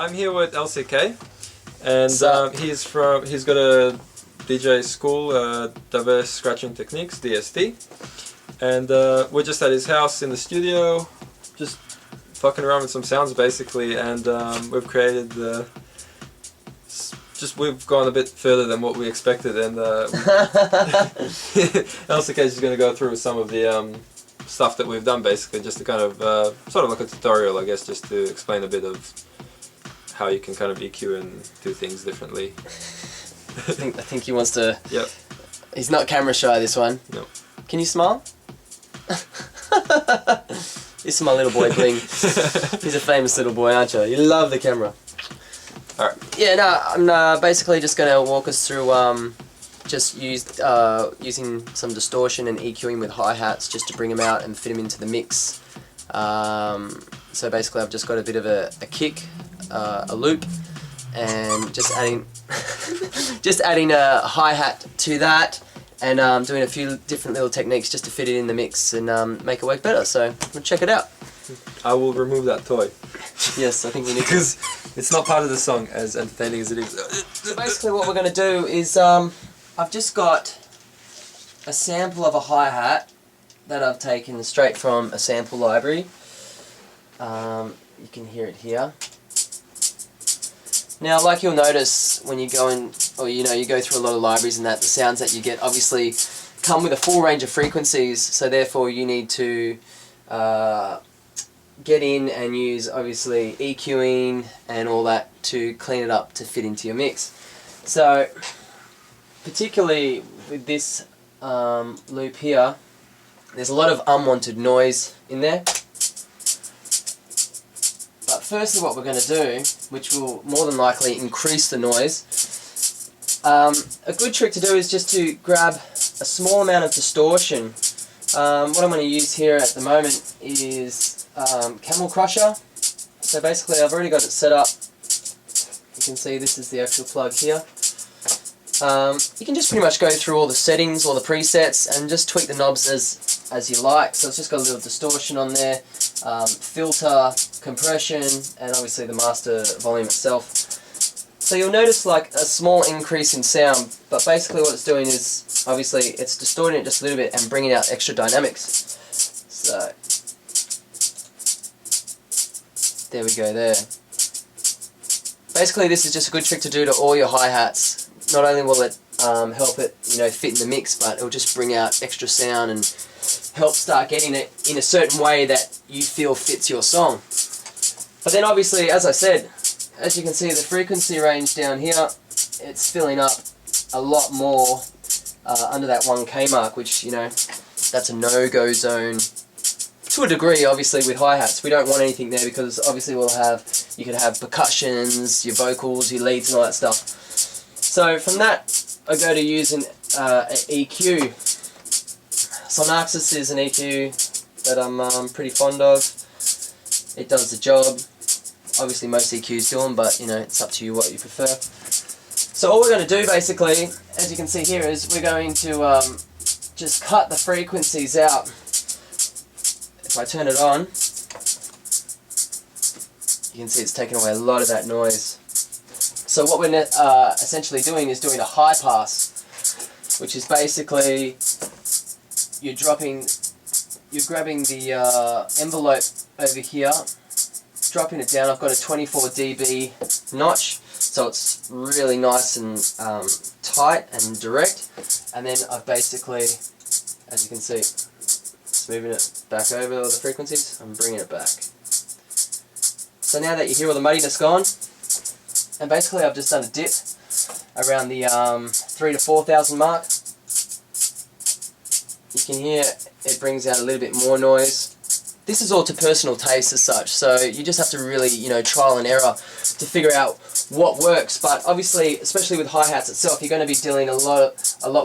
I'm here with LCK, and he's got a DJ school, Diverse Scratching Techniques, DST, and we're just at his house in the studio, just fucking around with some sounds basically, and we've created we've gone a bit further than what we expected, and LCK is going to go through some of the stuff that we've done basically, just to kind of sort of like a tutorial, I guess, just to explain a bit of how you can kind of EQ and do things differently. I think he wants to. Yep. He's not camera shy, this one. No. Can you smile? This is my little boy Bling. He's a famous little boy, aren't you? You love the camera. Alright. Yeah, no, I'm basically just going to walk us through using some distortion and EQing with hi-hats just to bring them out and fit them into the mix. So basically I've just got a bit of a kick, a loop, and just adding a hi-hat to that, and doing a few different little techniques just to fit it in the mix and make it work better. So we'll check it out. I will remove that toy. Yes, I think we need to. Because it's not part of the song, as entertaining as it is. So basically what we're going to do is I've just got a sample of a hi-hat that I've taken straight from a sample library. You can hear it here. Now, like you'll notice when you go in, or you go through a lot of libraries and that, the sounds that you get obviously come with a full range of frequencies, so therefore you need to get in and use obviously EQing and all that to clean it up to fit into your mix. So particularly with this loop here, there's a lot of unwanted noise in there. But firstly what we're going to do, which will more than likely increase the noise, a good trick to do is just to grab a small amount of distortion. What I'm going to use here at the moment is Camel Crusher. So basically I've already got it set up. You can see this is the actual plug here. You can just pretty much go through all the settings, all the presets, and just tweak the knobs as you like. So it's just got a little distortion on there, filter, compression, and obviously the master volume itself. So you'll notice like a small increase in sound, but basically what it's doing is obviously it's distorting it just a little bit and bringing out extra dynamics. So there we go there. Basically this is just a good trick to do to all your hi-hats. Not only will it help it fit in the mix, but it'll just bring out extra sound and help start getting it in a certain way that you feel fits your song. But then obviously, as I said, as you can see, the frequency range down here, it's filling up a lot more under that 1K mark, which that's a no-go zone to a degree. Obviously with hi-hats we don't want anything there, because obviously you could have percussions, your vocals, your leads and all that stuff. So from that I go to using an EQ. Sonaxis is an EQ that I'm pretty fond of. It does the job. Obviously most EQs do them, but it's up to you what you prefer. So all we're going to do basically, as you can see here, is we're going to just cut the frequencies out. If I turn it on, you can see it's taking away a lot of that noise. So what we're essentially doing is doing a high pass, which is basically you're grabbing the envelope over here, dropping it down. I've got a 24 dB notch, so it's really nice and tight and direct. And then I've basically, as you can see, just moving it back over the frequencies, I'm bringing it back. So now that you hear all the muddiness gone, and basically I've just done a dip around the 3,000 to 4,000 mark. You can hear it brings out a little bit more noise. This is all to personal taste as such, so you just have to really trial and error to figure out what works. But obviously, especially with hi-hats itself, you're going to be dealing a lot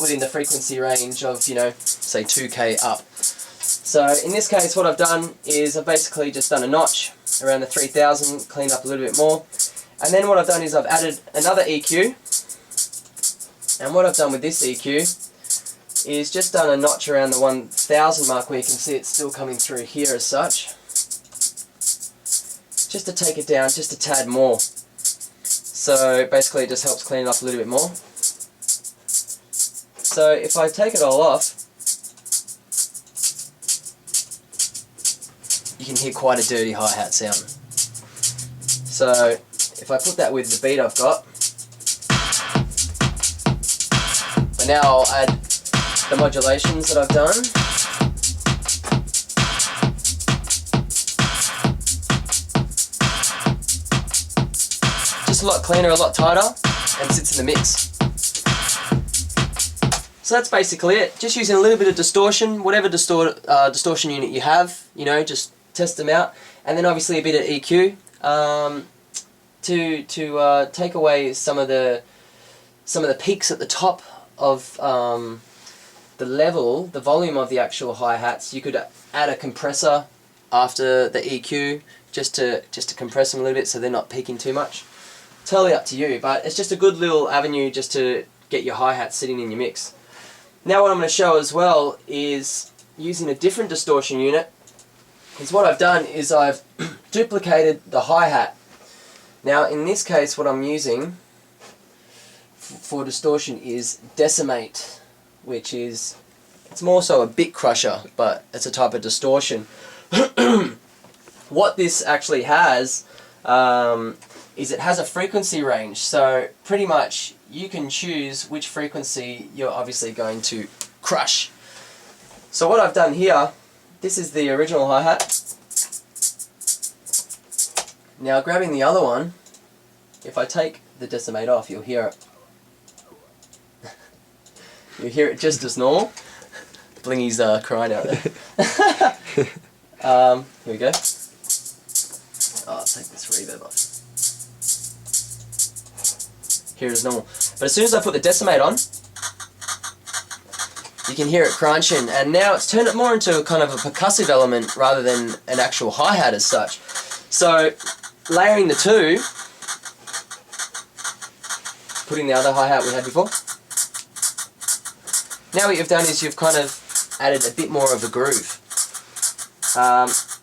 within the frequency range of say 2K up. So in this case what I've done is I've basically just done a notch around the 3,000, cleaned up a little bit more. And then what I've done is I've added another EQ, and what I've done with this EQ is just done a notch around the 1,000 mark, where you can see it's still coming through here as such, just to take it down just a tad more. So basically it just helps clean it up a little bit more. So if I take it all off, you can hear quite a dirty hi-hat sound. So if I put that with the beat I've got, but now I'll add the modulations that I've done. Just a lot cleaner, a lot tighter, and sits in the mix. So that's basically it. Just using a little bit of distortion, whatever distortion unit you have, you know, just test them out, and then obviously a bit of EQ to take away some of the peaks at the top of the level, the volume of the actual hi-hats. You could add a compressor after the EQ just to compress them a little bit so they're not peaking too much. Totally up to you, but it's just a good little avenue just to get your hi-hats sitting in your mix. Now what I'm going to show as well is using a different distortion unit. Because what I've done is I've duplicated the hi-hat. Now in this case what I'm using for distortion is Decimate, which is, it's more so a bit crusher, but it's a type of distortion. What this actually has is it has a frequency range, so pretty much you can choose which frequency you're obviously going to crush. So what I've done here, this is the original hi-hat. Now grabbing the other one, if I take the Decimate off, you'll hear it. You'll hear it just as normal. Blingy's crying out there. Here we go. Oh, I'll take this reverb off. Here it is normal. But as soon as I put the Decimate on, you can hear it crunching, and now it's turned it more into a kind of a percussive element rather than an actual hi-hat as such. So, layering the two, putting the other hi-hat we had before. Now what you've done is you've kind of added a bit more of a groove.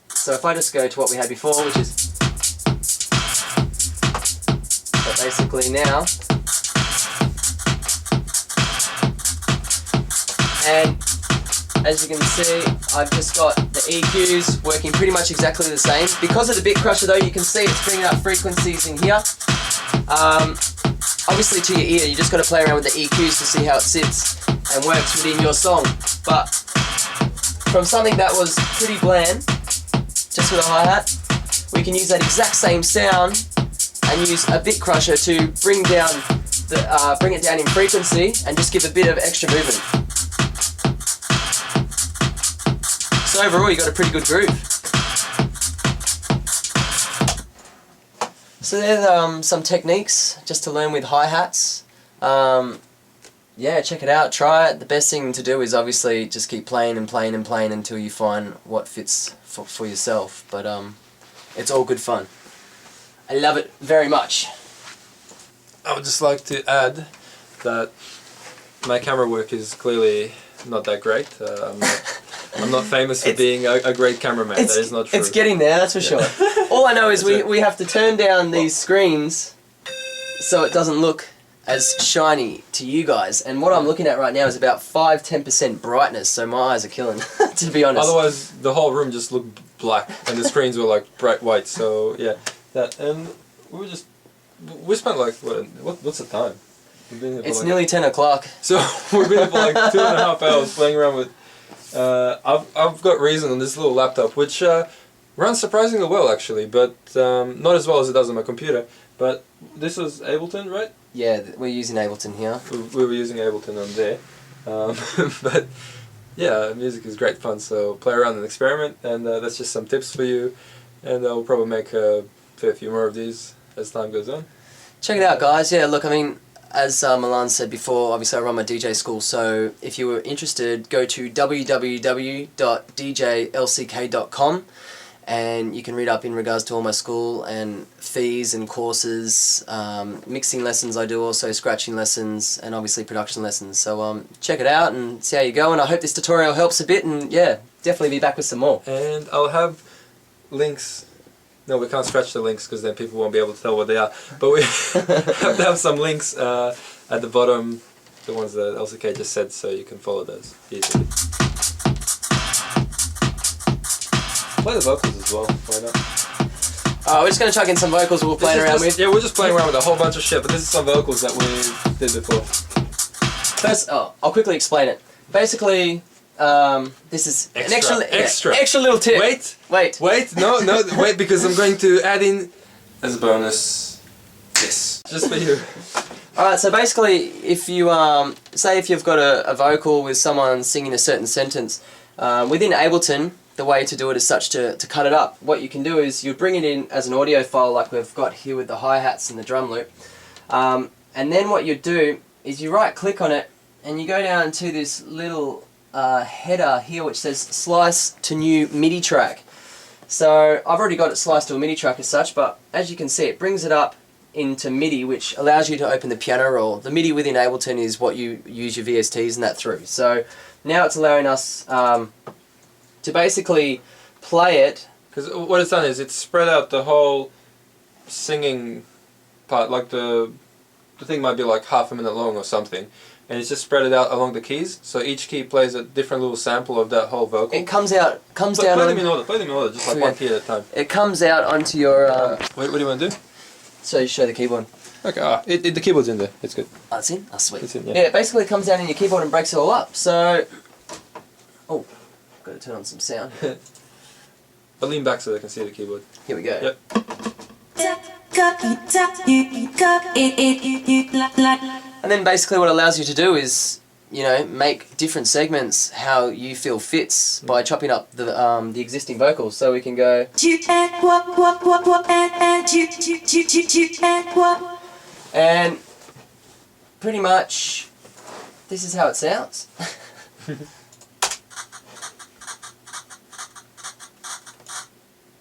So if I just go to what we had before, which is, so basically now, and as you can see, I've just got the EQs working pretty much exactly the same. Because of the bit crusher though, you can see it's bringing up frequencies in here. Obviously to your ear, you just got to play around with the EQs to see how it sits and works within your song. But from something that was pretty bland, just with a hi-hat, we can use that exact same sound and use a bit crusher to bring it down in frequency and just give a bit of extra movement. So overall, you got a pretty good groove. So there's some techniques just to learn with hi-hats. Yeah, check it out, try it. The best thing to do is obviously just keep playing and playing and playing until you find what fits for yourself. But it's all good fun. I love it very much. I would just like to add that my camera work is clearly not that great. I'm not famous for being a great cameraman. That is not true. It's getting there, that's for sure. All I know is we have to turn down these screens so it doesn't look as shiny to you guys. And what I'm looking at right now is about 5-10% brightness, so my eyes are killing, to be honest. Otherwise, the whole room just looked black, and the screens were like bright white. So yeah, that, and we spent like what's the time? It's nearly 10 o'clock. So we've been for like 2.5 hours playing around with. I've got Reason on this little laptop, which runs surprisingly well actually, but not as well as it does on my computer. But this was Ableton, right? Yeah, we're using Ableton here. We were using Ableton on there, but yeah, music is great fun. So play around and experiment, and that's just some tips for you. And I'll probably make a fair few more of these as time goes on. Check it out, guys. Yeah, look, I mean, as Milan said before, obviously I run my DJ school, so if you were interested, go to www.djlck.com and you can read up in regards to all my school and fees and courses, mixing lessons I do also, scratching lessons, and obviously production lessons. So check it out and see how you go, and I hope this tutorial helps a bit, and yeah, definitely be back with some more. And I'll have links No, we can't scratch the links because then people won't be able to tell what they are. But we have to have some links at the bottom, the ones that LCK just said, so you can follow those easily. Play the vocals as well, why not? We're just going to chuck in some vocals we're playing around with. Yeah, we're just playing around with a whole bunch of shit, but this is some vocals that we did before. First, I'll quickly explain it. Basically, this is an extra little tip. Wait, no, wait, because I'm going to add in, as a bonus, this. Just for you. Alright, so basically, if you, say if you've got a vocal with someone singing a certain sentence, within Ableton, the way to do it is such to cut it up. What you can do is you bring it in as an audio file like we've got here with the hi-hats and the drum loop. And then what you do is you right click on it and you go down to this little header here which says slice to new MIDI track. So I've already got it sliced to a MIDI track as such, but as you can see it brings it up into MIDI, which allows you to open the piano roll. The MIDI within Ableton is what you use your VSTs and that through. So now it's allowing us to basically play it. Because what it's done is it's spread out the whole singing part, like the thing might be like half a minute long or something, and it's just spread it out along the keys, so each key plays a different little sample of that whole vocal. It comes down play them in order, just like one key at a time. It comes out onto your... What do you want to do? So you show the keyboard. Okay, the keyboard's in there, it's good. Oh, it's in? Oh, sweet. It's in, yeah. Yeah, it basically comes down in your keyboard and breaks it all up, so... Oh, got to turn on some sound. But lean back so they can see the keyboard. Here we go. Yep. And then basically what it allows you to do is, you know, make different segments how you feel fits by chopping up the existing vocals. So we can go... And pretty much this is how it sounds.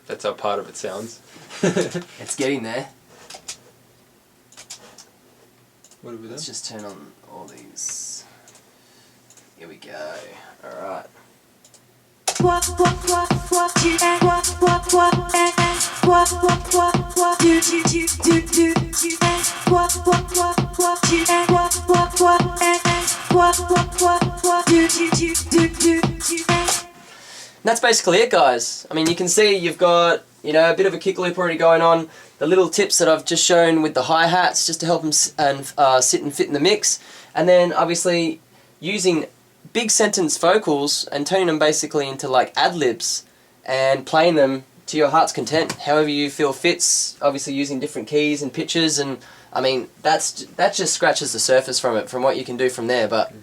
That's how part of it sounds. It's getting there. What have we done? Let's just turn on all these. Here we go. Alright. That's basically it, guys. I mean, you can see you've got, you know, a bit of a kick loop already going on. The little tips that I've just shown with the hi-hats just to help them sit and fit in the mix. And then obviously using big sentence vocals and turning them basically into like ad-libs and playing them to your heart's content, however you feel fits, obviously using different keys and pitches, and I mean, that just scratches the surface from it, from what you can do from there. But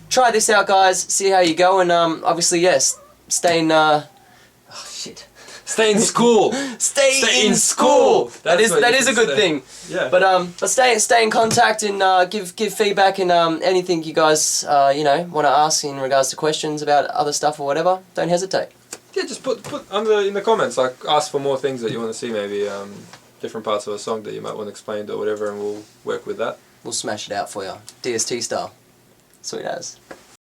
try this out, guys, see how you go, and obviously, yes, stay in, oh shit. Stay in school. Stay in school. That is a good thing. Yeah. But stay in contact and give feedback and anything you guys you know, want to ask in regards to questions about other stuff or whatever. Don't hesitate. Yeah, just put in the comments, like ask for more things that you want to see, maybe different parts of a song that you might want explained or whatever, and we'll work with that. We'll smash it out for you, DST style. Sweet as.